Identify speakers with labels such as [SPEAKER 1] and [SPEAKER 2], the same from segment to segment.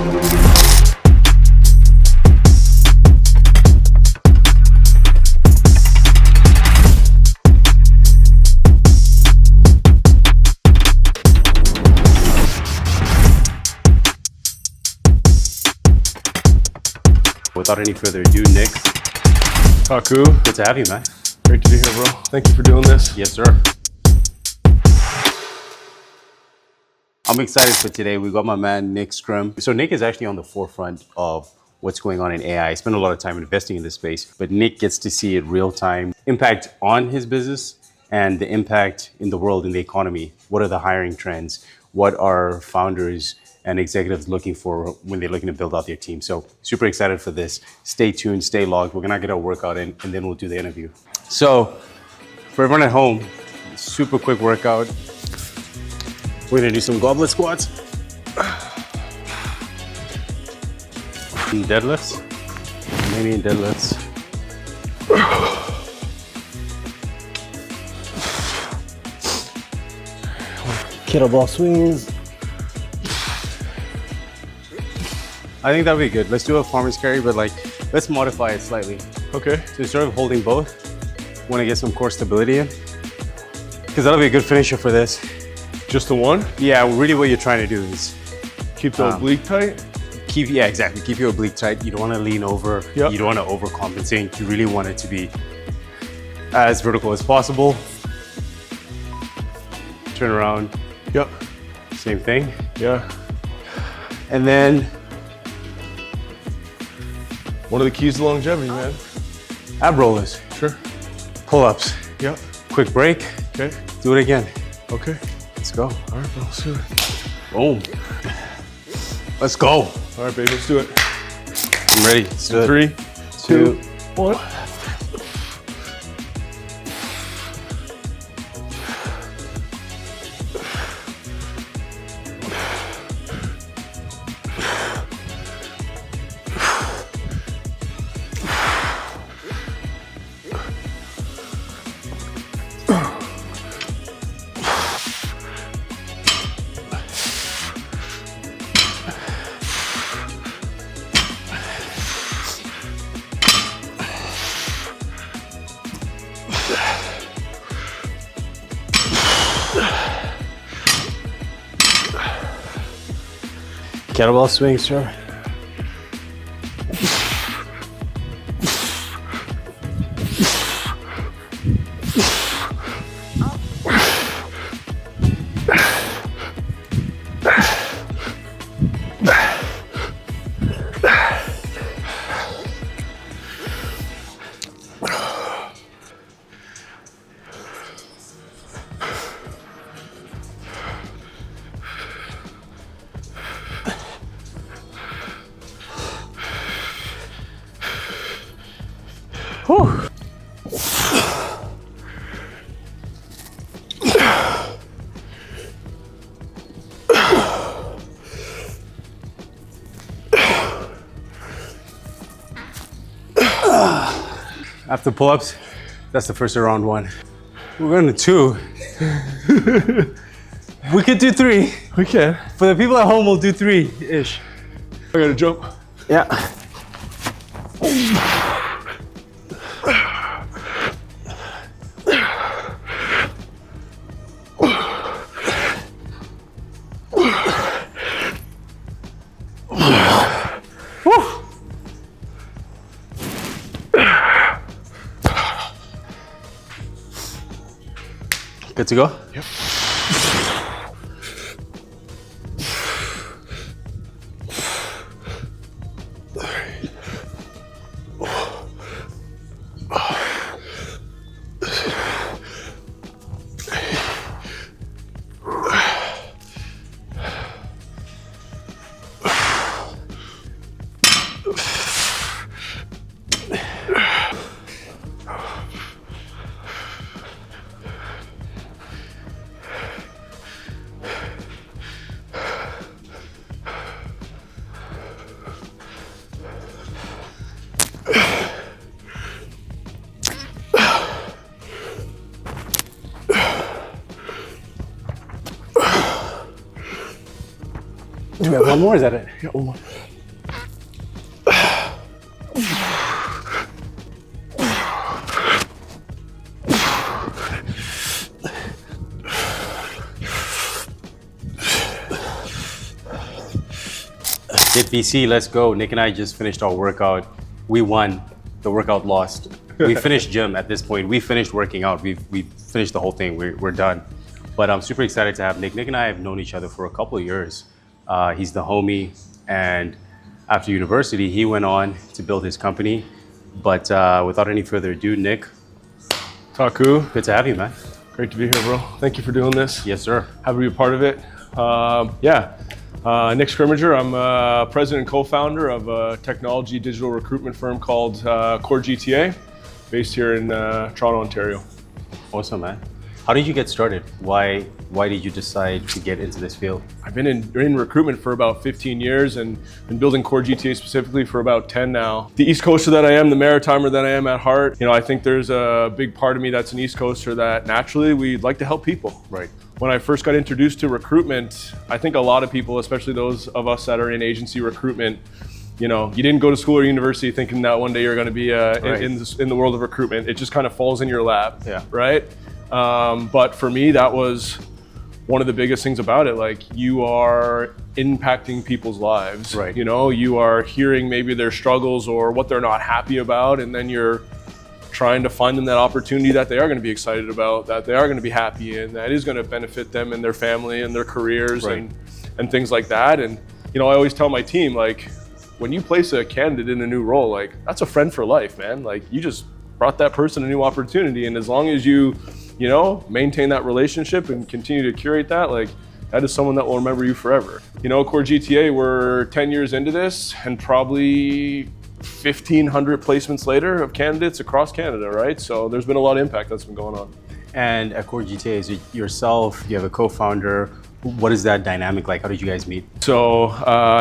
[SPEAKER 1] Without any further ado, Nick.
[SPEAKER 2] Kaku.
[SPEAKER 1] Good to have you, man.
[SPEAKER 2] Great to be here, bro. Thank you for doing this.
[SPEAKER 1] Yes, sir. I'm excited for today. We got my man, Nick Scrym. So Nick is actually on the forefront of what's going on in AI. I spend a lot of time investing in this space, but Nick gets to see it real time. Impact on his business and the impact in the world, in the economy. What are the hiring trends? What are founders and executives looking for when they're looking to build out their team? So super excited for this. Stay tuned, stay logged. We're gonna get our workout in and then we'll do the interview. So for everyone at home, super quick workout. We're gonna do some goblet squats. And deadlifts, Romanian deadlifts.
[SPEAKER 3] Kettlebell swings.
[SPEAKER 1] I think that'd be good. Let's do a farmer's carry, but like, let's modify it slightly.
[SPEAKER 2] Okay.
[SPEAKER 1] So instead of holding both, want to get some core stability in, because that'll be a good finisher for this.
[SPEAKER 2] Just the one?
[SPEAKER 1] Yeah, really what you're trying to do is
[SPEAKER 2] keep the oblique tight?
[SPEAKER 1] Yeah, exactly. Keep your oblique tight. You don't want to lean over.
[SPEAKER 2] Yep.
[SPEAKER 1] You don't want to overcompensate. You really want it to be as vertical as possible. Turn around.
[SPEAKER 2] Yep.
[SPEAKER 1] Same thing.
[SPEAKER 2] Yeah.
[SPEAKER 1] And then
[SPEAKER 2] one of the keys to longevity, man.
[SPEAKER 1] ab rollers.
[SPEAKER 2] Sure.
[SPEAKER 1] Pull-ups.
[SPEAKER 2] Yep.
[SPEAKER 1] Quick break.
[SPEAKER 2] Okay.
[SPEAKER 1] Do it again.
[SPEAKER 2] Okay.
[SPEAKER 1] Let's go.
[SPEAKER 2] All right, bro, let's do it.
[SPEAKER 1] Boom. Let's go.
[SPEAKER 2] All right, baby, let's do it.
[SPEAKER 1] I'm ready. Let's do it.
[SPEAKER 2] 3, 2, 1.
[SPEAKER 3] Kettlebell swings, sir.
[SPEAKER 1] Whew. After pull-ups, that's the first round one. We're going to 2. We could do 3.
[SPEAKER 2] We can.
[SPEAKER 1] For the people at home, we'll do 3-ish.
[SPEAKER 2] I gotta jump.
[SPEAKER 1] Yeah. Good to go?
[SPEAKER 2] Yep.
[SPEAKER 3] Do We have one more, is that it?
[SPEAKER 2] Yeah, one more.
[SPEAKER 1] Hit VC, let's go. Nick and I just finished our workout. We won. The workout lost. We finished gym at this point. We finished working out. We finished the whole thing. We're done. But I'm super excited to have Nick. Nick and I have known each other for a couple of years. He's the homie, and after university, he went on to build his company. But without any further ado, Nick,
[SPEAKER 2] Taku,
[SPEAKER 1] good to have you, man.
[SPEAKER 2] great to be here, bro. Thank you for doing this.
[SPEAKER 1] Yes, sir.
[SPEAKER 2] Happy to be a part of it. Nick Scrymgeour. I'm president and co-founder of a technology digital recruitment firm called CorGTA, based here in Toronto, Ontario.
[SPEAKER 1] Awesome, man. How did you get started? Why did you decide to get into this field?
[SPEAKER 2] I've been in recruitment for about 15 years and been building CorGTA specifically for about 10 now. The East Coaster that I am, the Maritimer that I am at heart, I think there's a big part of me that's an East Coaster that naturally we'd like to help people.
[SPEAKER 1] Right.
[SPEAKER 2] When I first got introduced to recruitment, I think a lot of people, especially those of us that are in agency recruitment, you didn't go to school or university thinking that one day you're going to be in the world of recruitment. It just kind of falls in your lap, right? But for me, that was one of the biggest things about it. Like, you are impacting people's lives.
[SPEAKER 1] Right.
[SPEAKER 2] You are hearing maybe their struggles or what they're not happy about, and then you're trying to find them that opportunity that they are going to be excited about, that they are going to be happy in, that is going to benefit them and their family and their careers, and things like that. And I always tell my team, like, when you place a candidate in a new role, like, that's a friend for life, man. Like, you just brought that person a new opportunity, and as long as you maintain that relationship and continue to curate that, like, that is someone that will remember you forever. CorGTA, we're 10 years into this and probably 1,500 placements later of candidates across Canada, right? So there's been a lot of impact that's been going on.
[SPEAKER 1] And at CorGTA, is it yourself, you have a co-founder? What is that dynamic like? How did you guys meet?
[SPEAKER 2] So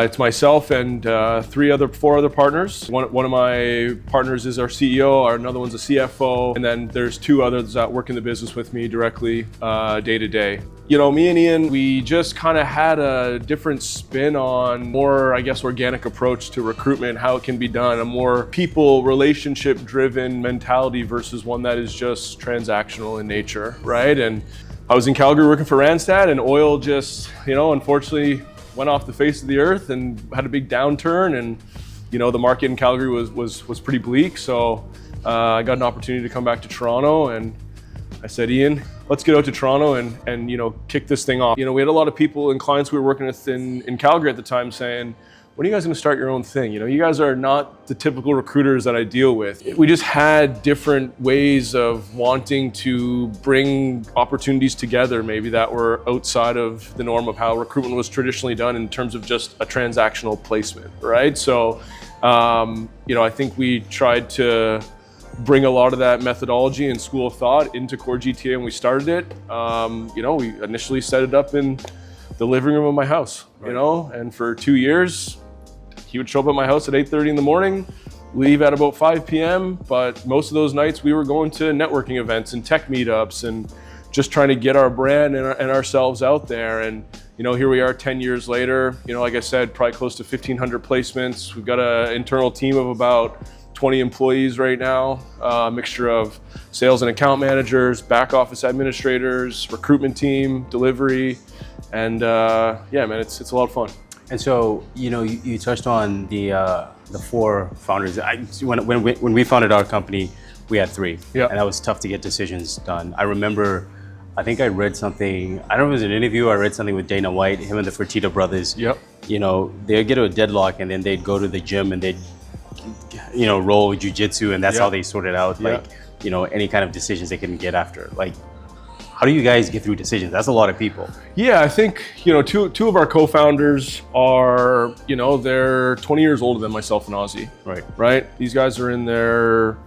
[SPEAKER 2] it's myself and four other partners. One of my partners is our CEO, another one's a CFO, and then there's two others that work in the business with me directly day to day. Me and Ian, we just kind of had a different spin on more, I guess, organic approach to recruitment, how it can be done, a more people relationship driven mentality versus one that is just transactional in nature, right? And I was in Calgary working for Randstad, and oil just, unfortunately went off the face of the earth and had a big downturn, and the market in Calgary was pretty bleak. So I got an opportunity to come back to Toronto, and I said, Ian, let's get out to Toronto and kick this thing off. We had a lot of people and clients we were working with in Calgary at the time saying, when are you guys going to start your own thing? You guys are not the typical recruiters that I deal with. We just had different ways of wanting to bring opportunities together, maybe that were outside of the norm of how recruitment was traditionally done in terms of just a transactional placement, right? So, I think we tried to bring a lot of that methodology and school of thought into CorGTA when we started it. We initially set it up in the living room of my house, and for 2 years, he would show up at my house at 8:30 in the morning, leave at about 5 p.m. But most of those nights we were going to networking events and tech meetups and just trying to get our brand and ourselves out there. And, here we are 10 years later, like I said, probably close to 1,500 placements. We've got an internal team of about 20 employees right now, a mixture of sales and account managers, back office administrators, recruitment team, delivery. And it's a lot of fun.
[SPEAKER 1] And so, you touched on the four founders. When we founded our company, we had three, and that was tough to get decisions done. I remember, I think I read something, I don't know if it was an interview, I read something with Dana White, him and the Fertitta brothers.
[SPEAKER 2] Yep.
[SPEAKER 1] They'd get to a deadlock and then they'd go to the gym and they'd, roll jujitsu, and that's how they sorted out, any kind of decisions they couldn't get after. Like, how do you guys get through decisions? That's a lot of people.
[SPEAKER 2] Yeah, I think, two of our co-founders are, they're 20 years older than myself and Ozzy. Right? These guys are in their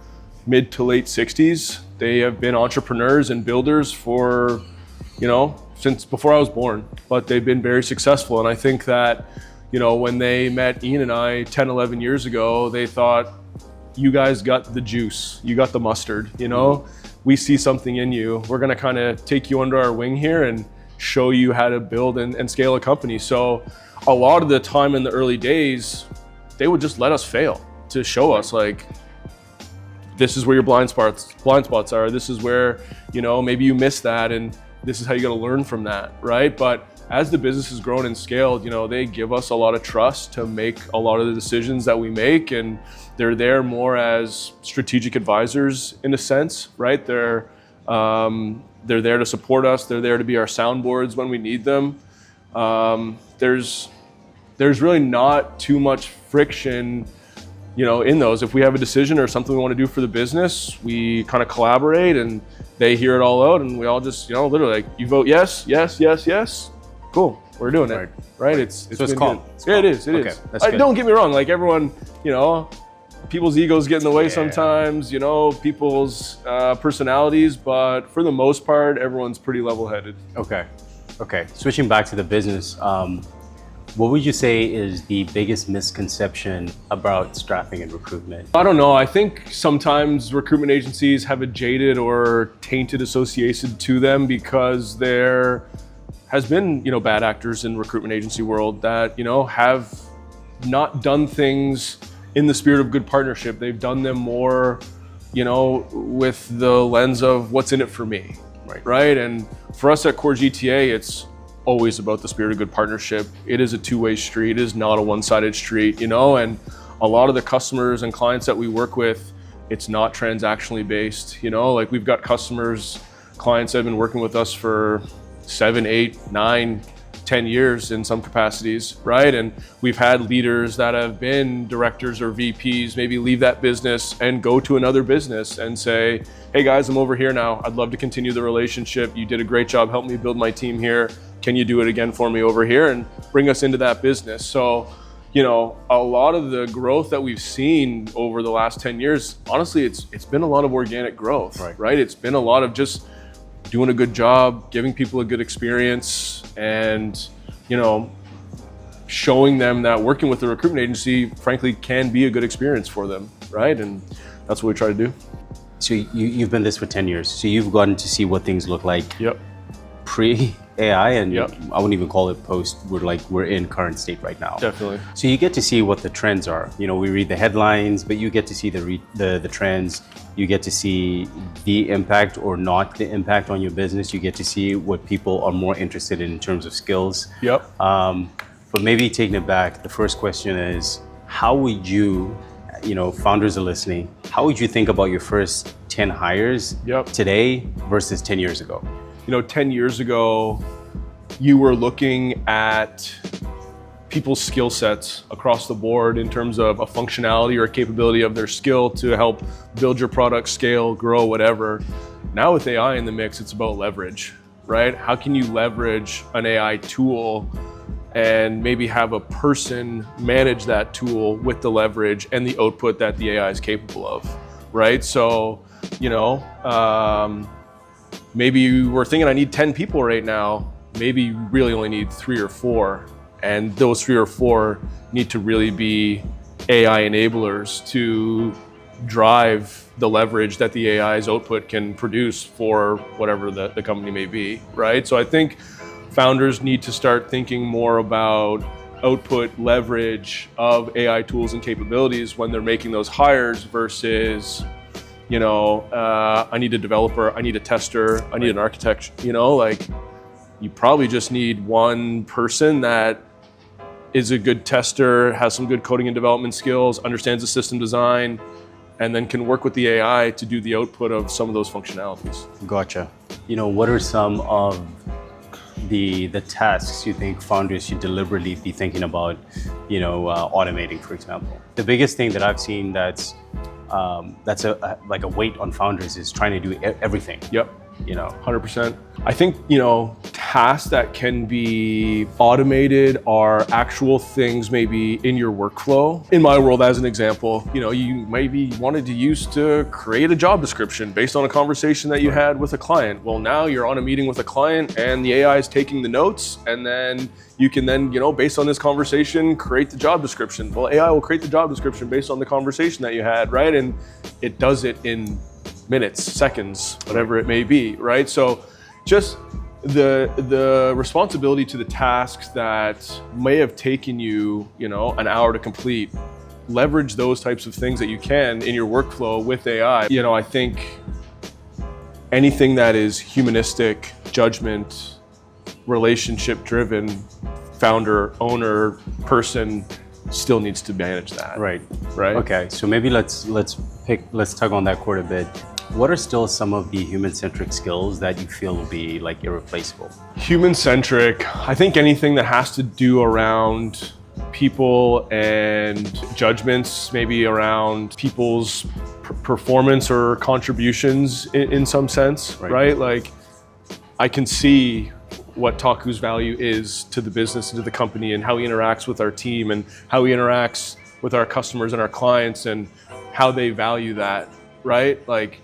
[SPEAKER 2] mid to late 60s. They have been entrepreneurs and builders for, since before I was born, but they've been very successful. And I think that, when they met Ian and I 10, 11 years ago, they thought, you guys got the juice, you got the mustard, we see something in you. We're gonna kind of take you under our wing here and show you how to build and scale a company. So a lot of the time in the early days, they would just let us fail to show us like, this is where your blind spots are. This is where, maybe you missed that, and this is how you got to learn from that, right? But as the business has grown and scaled, they give us a lot of trust to make a lot of the decisions that we make, and they're there more as strategic advisors in a sense, right? They're there to support us. They're there to be our soundboards when we need them. There's really not too much friction, in those. If we have a decision or something we want to do for the business, we kind of collaborate and they hear it all out, and we all just, literally like, you vote yes, yes, yes, yes. Cool, we're doing it, right? It's
[SPEAKER 1] calm.
[SPEAKER 2] Yeah, it is. It is. Don't get me wrong. Like everyone, people's egos get in the way sometimes. People's personalities, but for the most part, everyone's pretty level-headed.
[SPEAKER 1] Okay. Switching back to the business, what would you say is the biggest misconception about staffing and recruitment?
[SPEAKER 2] I don't know. I think sometimes recruitment agencies have a jaded or tainted association to them because there has been, bad actors in recruitment agency world that, have not done things in the spirit of good partnership. They've done them more, with the lens of what's in it for me, right? And for us at CorGTA, it's always about the spirit of good partnership. It is a two-way street. It is not a one-sided street, and a lot of the customers and clients that we work with, it's not transactionally based, like we've got clients that have been working with us for 7, 8, 9, 10 years in some capacities, right? And we've had leaders that have been directors or VPs maybe leave that business and go to another business and say, hey guys, I'm over here now. I'd love to continue the relationship. You did a great job helping me build my team here. Can you do it again for me over here, and bring us into that business? So, a lot of the growth that we've seen over the last 10 years, honestly, it's been a lot of organic growth, right? It's been a lot of just doing a good job, giving people a good experience, and showing them that working with a recruitment agency, frankly, can be a good experience for them, right? And that's what we try to do.
[SPEAKER 1] So you've been this for 10 years. So you've gotten to see what things look like pre-AI, and I wouldn't even call it post. We're in current state right now.
[SPEAKER 2] Definitely.
[SPEAKER 1] So you get to see what the trends are. We read the headlines, but you get to see the trends. You get to see the impact or not the impact on your business. You get to see what people are more interested in terms of skills. But maybe taking it back, the first question is, how would you, founders are listening, how would you think about your first 10 hires today versus 10 years ago?
[SPEAKER 2] 10 years ago, you were looking at people's skill sets across the board in terms of a functionality or a capability of their skill to help build your product, scale, grow, whatever. Now with AI in the mix, it's about leverage, right? How can you leverage an AI tool and maybe have a person manage that tool with the leverage and the output that the AI is capable of, right? So, maybe you were thinking, I need 10 people right now. Maybe you really only need 3 or 4. And those 3 or 4 need to really be AI enablers to drive the leverage that the AI's output can produce for whatever the company may be, right? So I think founders need to start thinking more about output leverage of AI tools and capabilities when they're making those hires versus, I need a developer, I need a tester, I need an architect, you probably just need one person that is a good tester, has some good coding and development skills, understands the system design, and then can work with the AI to do the output of some of those functionalities.
[SPEAKER 1] Gotcha. What are some of the tasks you think founders should deliberately be thinking about, automating, for example? The biggest thing that I've seen that's a weight on founders is trying to do everything.
[SPEAKER 2] 100%. I think, tasks that can be automated are actual things maybe in your workflow. In my world, as an example, you maybe wanted to use to create a job description based on a conversation that you had with a client. Well, now you're on a meeting with a client and the AI is taking the notes, and then you can then, based on this conversation, create the job description. Well, AI will create the job description based on the conversation that you had, right? And it does it in minutes, seconds, whatever it may be, right? So just the responsibility to the tasks that may have taken you, an hour to complete, leverage those types of things that you can in your workflow with AI. I think anything that is humanistic, judgment, relationship driven, founder, owner, person still needs to manage that.
[SPEAKER 1] Right.
[SPEAKER 2] Right.
[SPEAKER 1] Okay. So maybe let's tug on that chord a bit. What are still some of the human-centric skills that you feel will be like irreplaceable?
[SPEAKER 2] Human-centric, I think anything that has to do around people and judgments, maybe around people's performance or contributions in some sense, right? Like, I can see what Taku's value is to the business and to the company, and how he interacts with our team, and how he interacts with our customers and our clients, and how they value that, right? Like,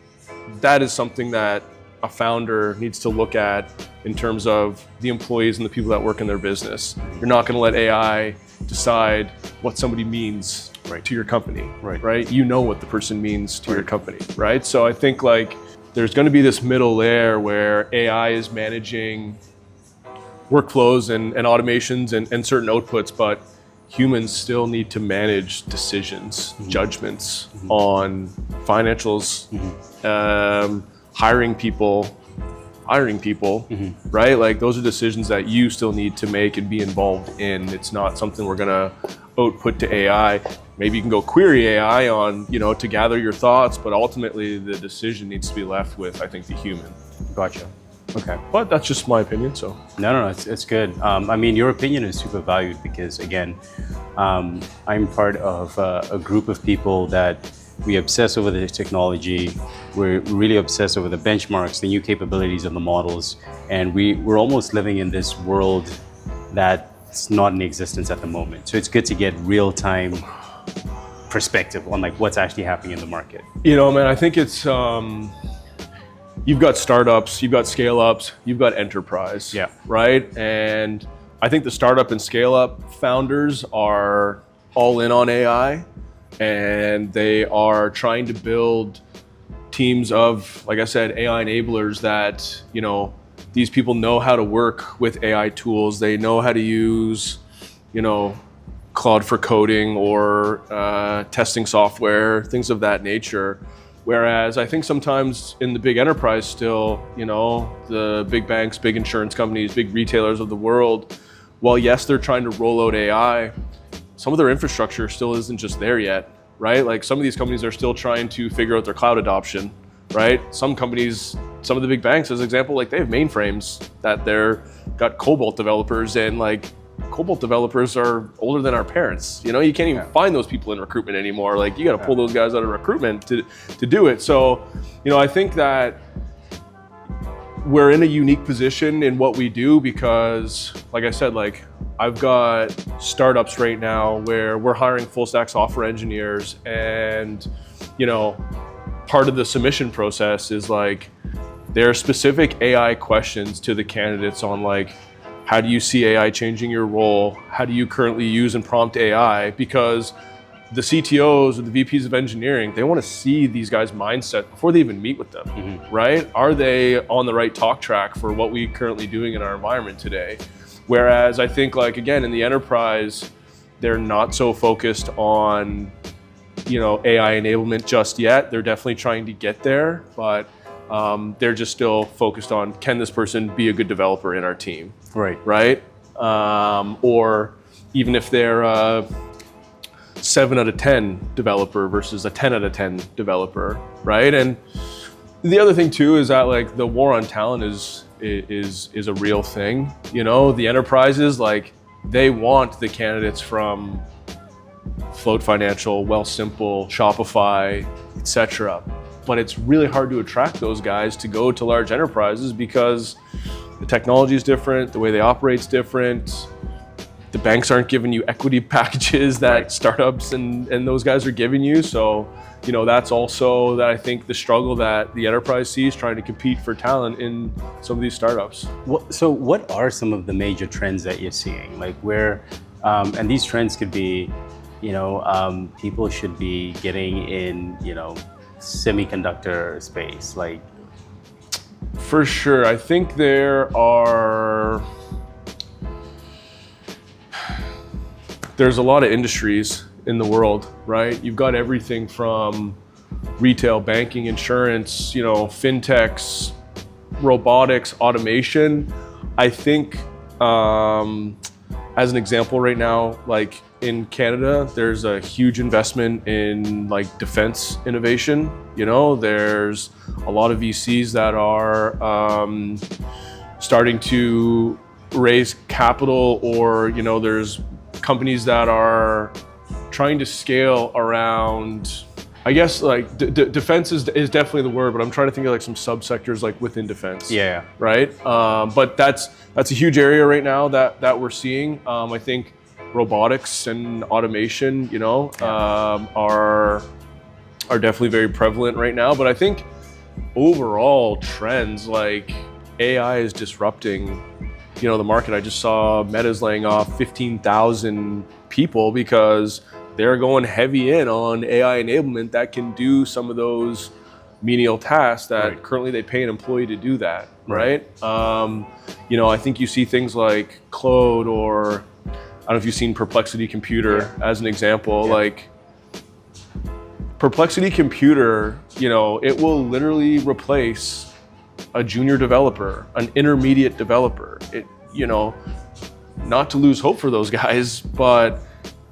[SPEAKER 2] that is something that a founder needs to look at in terms of the employees and the people that work in their business. You're not going to let AI decide what somebody means to your company, right? You know what the person means to your company, right? So I think like there's going to be this middle layer where AI is managing workflows and automations and certain outputs, but humans still need to manage decisions, judgments on financials, hiring people, right? Like those are decisions that you still need to make and be involved in. It's not something we're gonna output to AI. Maybe you can go query AI on, to gather your thoughts, but ultimately the decision needs to be left with, I think, the human.
[SPEAKER 1] Gotcha. Okay.
[SPEAKER 2] But that's just my opinion, so.
[SPEAKER 1] No, it's good. I mean, your opinion is super valued because, again, I'm part of a group of people that we obsess over the technology. We're really obsessed over the benchmarks, the new capabilities of the models, and we're almost living in this world that's not in existence at the moment. So it's good to get real-time perspective on like what's actually happening in the market.
[SPEAKER 2] Man, I think it's you've got startups, you've got scale-ups, you've got enterprise, right? And I think the startup and scale-up founders are all in on AI, and they are trying to build teams of, like I said, AI enablers that, these people know how to work with AI tools. They know how to use, Claude for coding or testing software, things of that nature. Whereas I think sometimes in the big enterprise still, the big banks, big insurance companies, big retailers of the world, while yes, they're trying to roll out AI, some of their infrastructure still isn't just there yet, right? Like some of these companies are still trying to figure out their cloud adoption, right? Some companies, some of the big banks, as an example, like they have mainframes that they're got COBOL developers, and like COBOL developers are older than our parents. You can't even find those people in recruitment anymore. Like you got to pull those guys out of recruitment to do it. So, I think that we're in a unique position in what we do because, like I said, like I've got startups right now where we're hiring full stack software engineers, and, part of the submission process is like there are specific AI questions to the candidates on like, how do you see AI changing your role? How do you currently use and prompt AI? Because the CTOs or the VPs of engineering, they want to see these guys' mindset before they even meet with them, right? Are they on the right talk track for what we're currently doing in our environment today? Whereas I think like, again, in the enterprise, they're not so focused on, AI enablement just yet. They're definitely trying to get there, but they're just still focused on, can this person be a good developer in our team? Right? Or even if they're a 7 out of 10 developer versus a 10 out of 10 developer, right? And the other thing too is that like the war on talent is a real thing. The enterprises, like they want the candidates from Float Financial, Wealthsimple, Shopify, etc. But it's really hard to attract those guys to go to large enterprises because the technology is different, the way they operate is different. The banks aren't giving you equity packages that startups and those guys are giving you. So, that's also that I think the struggle that the enterprise sees trying to compete for talent in some of these startups.
[SPEAKER 1] So what are some of the major trends that you're seeing? Like where, and these trends could be, people should be getting in, semiconductor space, like
[SPEAKER 2] For sure. I think there's a lot of industries in the world, right? You've got everything from retail, banking, insurance, fintechs, robotics, automation. I think, as an example right now, like in Canada, there's a huge investment in like defense innovation. There's a lot of VCs that are starting to raise capital, or, there's companies that are trying to scale around, I guess, like defense is definitely the word, but I'm trying to think of like some subsectors like within defense.
[SPEAKER 1] Yeah.
[SPEAKER 2] Right. But that's a huge area right now that we're seeing. I think robotics and automation, are definitely very prevalent right now. But I think overall trends like AI is disrupting, the market. I just saw Meta's laying off 15,000 people because they're going heavy in on AI enablement that can do some of those menial tasks that currently they pay an employee to do that, right? I think you see things like Claude, or I don't know if you've seen Perplexity Computer as an example. Like Perplexity Computer, it will literally replace a junior developer, an intermediate developer. Not to lose hope for those guys, but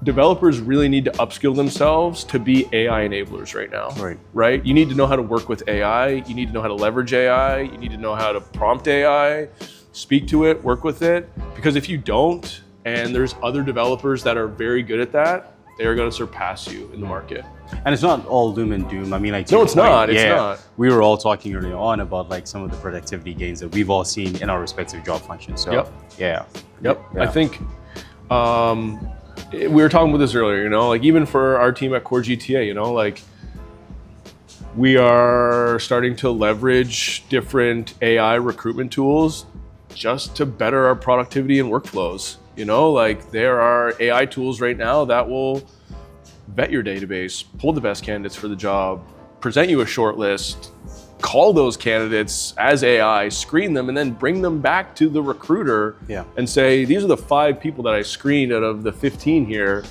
[SPEAKER 2] developers really need to upskill themselves to be AI enablers right now. Right? You need to know how to work with AI. You need to know how to leverage AI. You need to know how to prompt AI, speak to it, work with it. Because if you don't, and there's other developers that are very good at that, they're going to surpass you in the market.
[SPEAKER 1] And it's not all doom and doom. I mean, like,
[SPEAKER 2] no, it's not. It's not.
[SPEAKER 1] We were all talking earlier on about like some of the productivity gains that we've all seen in our respective job functions. So, yeah.
[SPEAKER 2] I think we were talking about this earlier. Like even for our team at CorGTA, like we are starting to leverage different AI recruitment tools just to better our productivity and workflows. Like there are AI tools right now that will vet your database, pull the best candidates for the job, present you a short list, call those candidates as AI, screen them, and then bring them back to the recruiter and say, these are the 5 people that I screened out of the 15 here.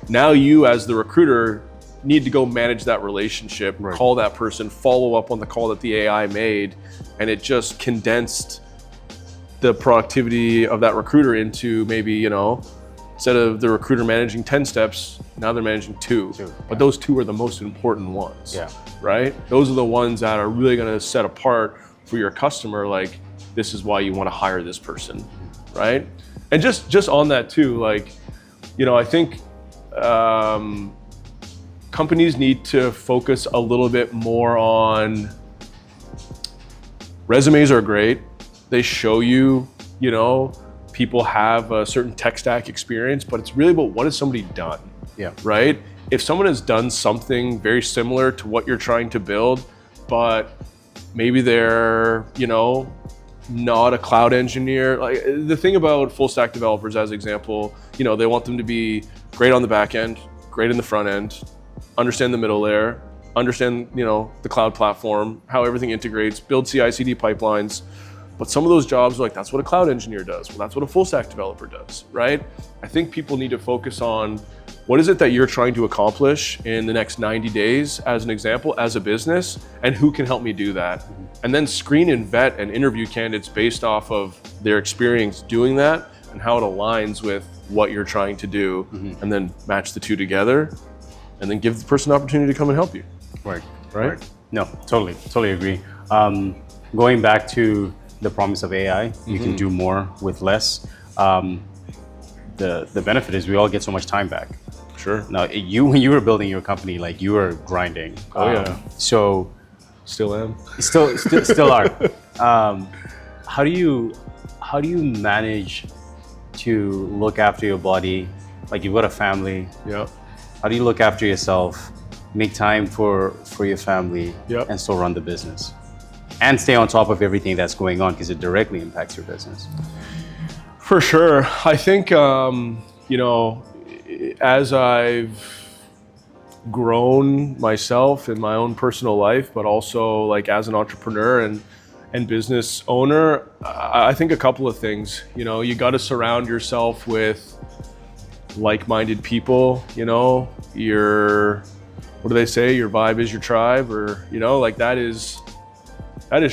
[SPEAKER 2] Now you as the recruiter need to go manage that relationship, call that person, follow up on the call that the AI made, and it just condensed the productivity of that recruiter into maybe, instead of the recruiter managing 10 steps, now they're managing 2. But those 2 are the most important ones, right? Those are the ones that are really gonna set apart for your customer, like, this is why you wanna hire this person, right? And just on that too, like, I think companies need to focus a little bit more on, resumes are great. They show you, people have a certain tech stack experience, but it's really about what has somebody done, right? If someone has done something very similar to what you're trying to build, but maybe they're, not a cloud engineer. Like the thing about full stack developers as example, they want them to be great on the back end, great in the front end, understand the middle layer, understand, the cloud platform, how everything integrates, build CI/CD pipelines. But some of those jobs are like, that's what a cloud engineer does. Well, that's what a full stack developer does, right? I think people need to focus on what is it that you're trying to accomplish in the next 90 days, as an example, as a business, and who can help me do that? And then screen and vet and interview candidates based off of their experience doing that and how it aligns with what you're trying to do, and then match the 2 together, and then give the person an opportunity to come and help you. Right?
[SPEAKER 1] No, totally agree. Going back to the promise of AI, you can do more with less. The benefit is we all get so much time back.
[SPEAKER 2] Sure.
[SPEAKER 1] Now, when you were building your company, like you were grinding. So
[SPEAKER 2] still am.
[SPEAKER 1] Still are. How do you manage to look after your body? Like you've got a family. How do you look after yourself, make time for your family, and still run the business? And stay on top of everything that's going on, because it directly impacts your business.
[SPEAKER 2] For sure. I think, as I've grown myself in my own personal life, but also like as an entrepreneur, and, and business owner, I think a couple of things. You know, you got to surround yourself with like-minded people. You know, what do they say? Your vibe is your tribe, or you know, like that is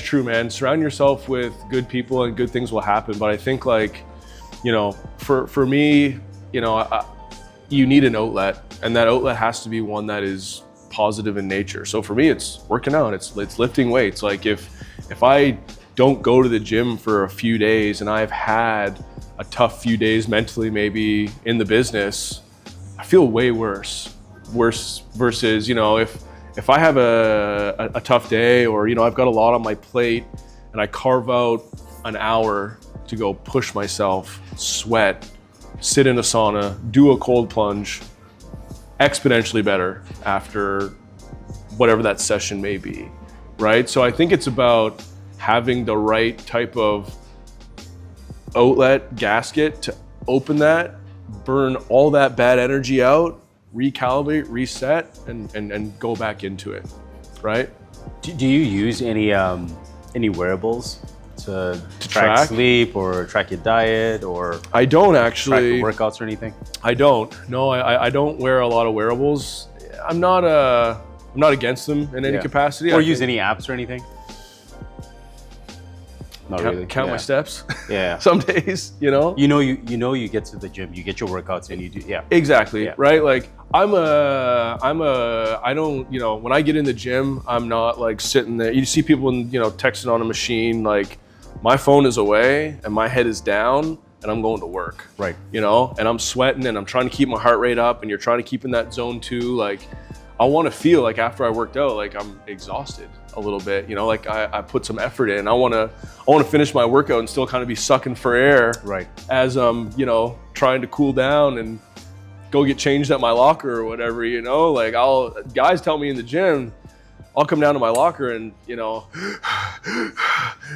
[SPEAKER 2] true, man. Surround yourself with good people, and good things will happen. But I think, like, you know, for me, you know, you need an outlet, and that outlet has to be one that is positive in nature. So for me, it's working out. It's lifting weights. Like if I don't go to the gym for a few days, and I've had a tough few days mentally, maybe in the business, I feel way worse versus, you know, if I have a tough day, or, you know, I've got a lot on my plate and I carve out an hour to go push myself, sweat, sit in a sauna, do a cold plunge, exponentially better after whatever that session may be, right? So I think it's about having the right type of outlet gasket to open that, burn all that bad energy out, recalibrate, reset, and go back into it, right?
[SPEAKER 1] Do you use any wearables to track sleep or track your diet or
[SPEAKER 2] I don't
[SPEAKER 1] track
[SPEAKER 2] actually
[SPEAKER 1] your workouts or anything?
[SPEAKER 2] I don't. No, I don't wear a lot of wearables. I'm not against them in any capacity.
[SPEAKER 1] Or use any apps or anything? Not really.
[SPEAKER 2] Count my steps.
[SPEAKER 1] Yeah.
[SPEAKER 2] Some days, you know.
[SPEAKER 1] You get to the gym, you get your workouts, and you do. Yeah.
[SPEAKER 2] Exactly.
[SPEAKER 1] Yeah.
[SPEAKER 2] Right. Like I don't, you know, when I get in the gym, I'm not like sitting there. You see people, you know, texting on a machine. Like my phone is away and my head is down, and I'm going to work.
[SPEAKER 1] Right.
[SPEAKER 2] You know, and I'm sweating and I'm trying to keep my heart rate up, and you're trying to keep in that zone too. Like I want to feel like after I worked out, like I'm exhausted a little bit, you know, like I put some effort in. I want to finish my workout and still kind of be sucking for air,
[SPEAKER 1] right,
[SPEAKER 2] as you know, trying to cool down and go get changed at my locker or whatever, you know. Like guys tell me in the gym, I'll come down to my locker and, you know,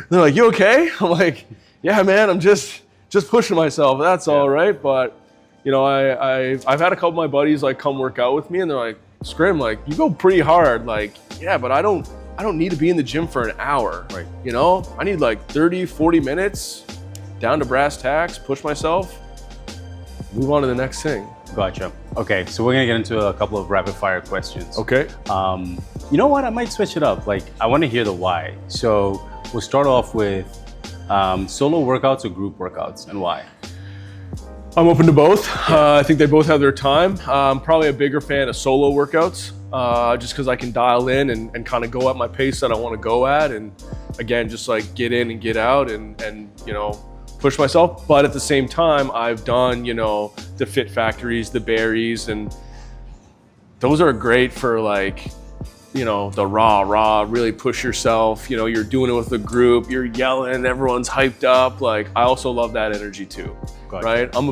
[SPEAKER 2] they're like, "You okay?" I'm like, "Yeah, man, I'm just pushing myself. That's all right." But you know, I've had a couple of my buddies like come work out with me, and they're like, "Scrim, like you go pretty hard." Like, yeah, but I don't need to be in the gym for an hour.
[SPEAKER 1] Right.
[SPEAKER 2] You know, I need like 30, 40 minutes down to brass tacks, push myself, move on to the next thing.
[SPEAKER 1] Gotcha. Okay, so we're gonna get into a couple of rapid fire questions.
[SPEAKER 2] Okay.
[SPEAKER 1] You know what? I might switch it up. Like, I want to hear the why. So we'll start off with solo workouts or group workouts, and why?
[SPEAKER 2] I'm open to both. I think they both have their time. I'm probably a bigger fan of solo workouts, just because I can dial in and kind of go at my pace that I want to go at, and again, just like get in and get out and you know, push myself. But at the same time, I've done, you know, the Fit Factories, the Berries, and those are great for like, you know, the raw, really push yourself. You know, you're doing it with a group, you're yelling, everyone's hyped up. Like, I also love that energy too,
[SPEAKER 1] Gotcha.
[SPEAKER 2] right? I'm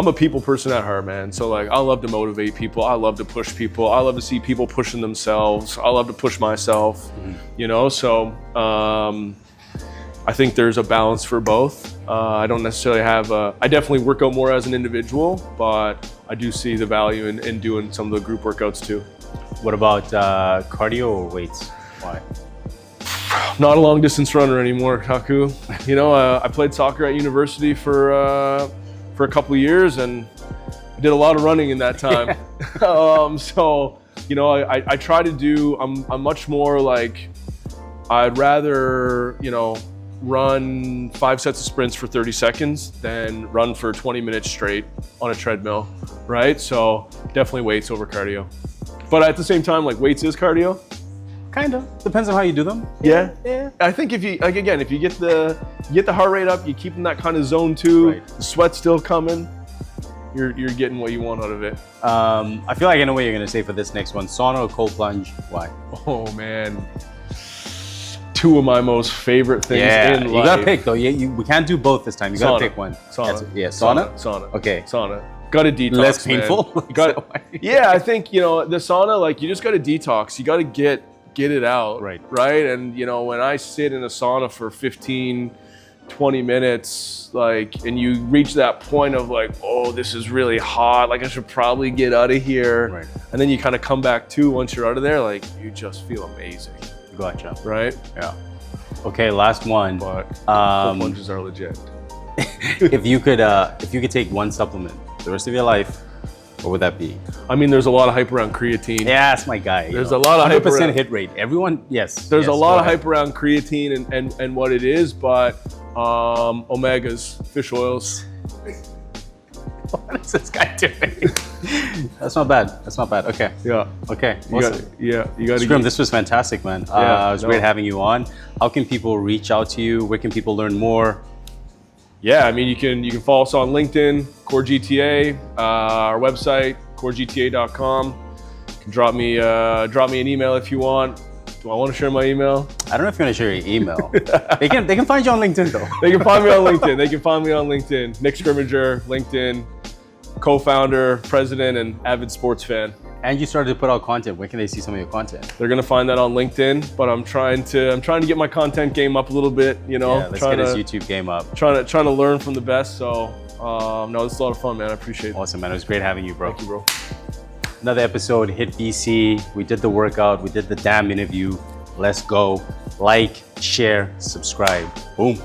[SPEAKER 2] a people person at heart, man. So like, I love to motivate people. I love to push people. I love to see people pushing themselves. I love to push myself, you know? So I think there's a balance for both. I don't necessarily have I definitely work out more as an individual, but I do see the value in doing some of the group workouts too.
[SPEAKER 1] What about cardio or weights? Why?
[SPEAKER 2] Not a long distance runner anymore, Kaku. You know, I played soccer at university for a couple of years, and I did a lot of running in that time. So, you know, I try to do, I'm much more like, I'd rather, you know, run 5 sets of sprints for 30 seconds than run for 20 minutes straight on a treadmill, right? So definitely weights over cardio. But at the same time, like, weights is cardio.
[SPEAKER 1] Kind of. Depends on how you do them.
[SPEAKER 2] Yeah.
[SPEAKER 1] Yeah.
[SPEAKER 2] I think if you, like, again, if you get the heart rate up, you keep in that kind of zone too,
[SPEAKER 1] Right.
[SPEAKER 2] the sweat's still coming, you're getting what you want out of it.
[SPEAKER 1] I feel like I know what you're gonna say for this next one. Sauna or cold plunge? Why?
[SPEAKER 2] Oh man. Two of my most favorite things in life.
[SPEAKER 1] You gotta pick though. We can't do both this time. You gotta pick one.
[SPEAKER 2] Sauna.
[SPEAKER 1] Yeah, sauna?
[SPEAKER 2] Sauna.
[SPEAKER 1] Okay.
[SPEAKER 2] Sauna. Gotta detox.
[SPEAKER 1] Less
[SPEAKER 2] man.
[SPEAKER 1] painful?
[SPEAKER 2] You gotta, yeah, I think, you know, the sauna, like, you just gotta detox. You gotta get it out.
[SPEAKER 1] Right.
[SPEAKER 2] Right? And, you know, when I sit in a sauna for 15, 20 minutes, like, and you reach that point of like, oh, this is really hot, like I should probably get out of here.
[SPEAKER 1] Right.
[SPEAKER 2] And then you kind of come back to, once you're out of there, like, you just feel amazing.
[SPEAKER 1] Gotcha.
[SPEAKER 2] right?
[SPEAKER 1] Yeah. Okay, last one.
[SPEAKER 2] But pull punches are legit.
[SPEAKER 1] If you could take one supplement the rest of your life, what would that be?
[SPEAKER 2] I mean, there's a lot of hype around creatine.
[SPEAKER 1] Yeah, that's my guy.
[SPEAKER 2] There's a lot of hype
[SPEAKER 1] 100%
[SPEAKER 2] around,
[SPEAKER 1] hit rate. Everyone, yes.
[SPEAKER 2] There's
[SPEAKER 1] yes,
[SPEAKER 2] a lot of
[SPEAKER 1] go ahead.
[SPEAKER 2] hype around creatine and what it is, but omegas, fish oils.
[SPEAKER 1] What is this guy doing? That's not bad. That's not bad. Okay.
[SPEAKER 2] Yeah.
[SPEAKER 1] Okay.
[SPEAKER 2] You
[SPEAKER 1] Awesome.
[SPEAKER 2] got to
[SPEAKER 1] Scrim, this was fantastic, man. It was great having you on. How can people reach out to you? Where can people learn more?
[SPEAKER 2] Yeah, I mean, you can follow us on LinkedIn, CorGTA, our website, CorGTA.com. You can drop me an email if you want. Do I want to share my email?
[SPEAKER 1] I don't know if you want to share your email. they can find you on LinkedIn though.
[SPEAKER 2] They can find me on LinkedIn. Nick Scrymgeour, LinkedIn, co-founder, president, and avid sports fan.
[SPEAKER 1] And you started to put out content. Where can they see some of your content?
[SPEAKER 2] They're gonna find that on LinkedIn, but I'm trying to get my content game up a little bit. You know,
[SPEAKER 1] Yeah, let's get his YouTube game up.
[SPEAKER 2] Trying to learn from the best. So no, this is a lot of fun, man. I appreciate it.
[SPEAKER 1] Awesome, man. It was great having you, bro.
[SPEAKER 2] Thank you, bro.
[SPEAKER 1] Another episode, Hit BC. We did the workout. We did the damn interview. Let's go. Like, share, subscribe. Boom.